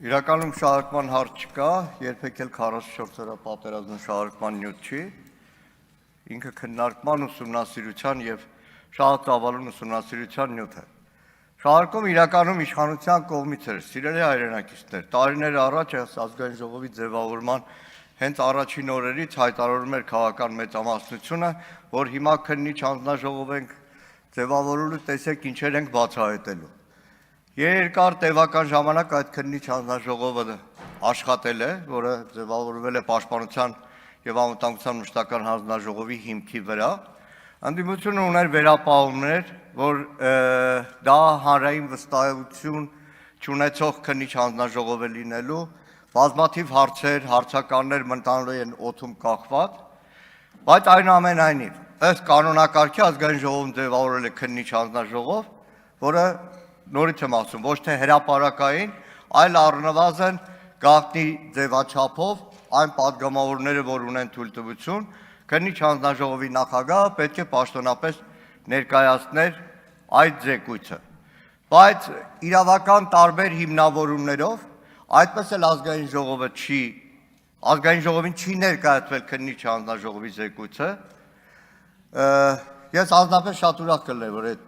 Իրականում շահարկման հարց չկա, երբեք էլ 44 օրյա պատերազմի շահարկման նյութ չի, ինքը քննարկման ուսումնասիրության եւ շահածավալուն ուսումնասիրության նյութ է։ Շահարկումը իրականում իշխանության կողմից էր, սիրելի հայրենակիցներ, տարիներ առաջ ազգային ժողովի ձևավորման հենց առաջին օրերից հայտարարում էր քաղաքական մեծամասնությունը, որ հիմա քննիչ հանձնաժողով ենք ձևավորելու, տեսեք ինչեր ենք բացահայտելու։ Երկար տևական ժամանակ այդ քննիչ հանձնաժողովը աշխատել է, որը ձևավորվել է Պաշտպանության եւ Անվտանգության մշտական հանձնաժողովի հիմքի վրա։ Ընդդիմությունը ուներ վերապահումներ, որ դա հանրային վստահություն չունեցող քննիչ հանձնաժողով է լինելու, բազմաթիվ հարցեր, հարցականներ մտանալու են օդում կախված, բայց այնուամենայնիվ, ըստ կանոնակարգի ազգային ժողովում ձևավորել է քննիչ հանձնաժողով, որը նորից եմ ասում, ոչ թե հրապարակային, այլ առնվազն գաղտնի ձևաչափով այն պատգամավորները, որ ունեն թույլտվություն, քննիչ հանձնաժողովի նախագահը պետք է պաշտոնապես ներկայացներ այդ զեկույցը։ Բայց իրավական տարբեր հիմնավորումներով այդպես էլ ազգային ժողովին չի ներկայացվել քննիչ հանձնաժողովի զեկույցը։ Ես անձնապես շատ ուրախ կլինեի, որ այդ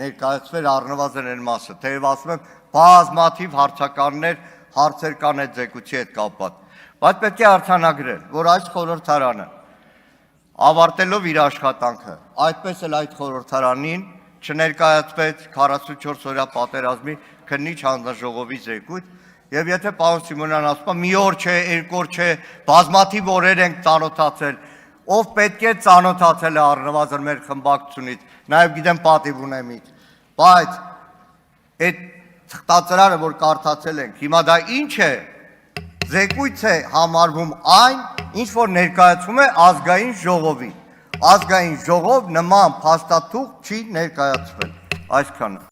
ներկայացվեր առնվազն այն մասը, թեև ասում եմ, բազմաթիվ հարցականներ, հարցեր կան այդ զեկույցի հետ կապված, բայց պետք է արձանագրել, որ այս խորհրդարանը ավարտելով իր աշխատանքը, այդպես էլ այդ խորհրդարանին չներկայացվեց 44 օրյա պատերազմի քննիչ հանձնաժողովի զեկույց, եւ եթե պարոն Սիմոնյանն ասում է, մի օր չէ, երկու օր չէ, բազմաթիվ օրեր ենք ծանոթացել, ով պետք է ծանոթացել է առնվազն մեր խմբակցությունից, նաև գիտեմ պատիվ ունեմ ինձ, բայց այդ թղթածրարը, որ կարդացել ենք, հիմա դա ինչ է, զեկույց է համարվում այն, ինչ որ ներկայացվում է ազգային ժողովին, ազգային ժողով նման փաստաթուղթ չի ներկայացվել, այսքանը։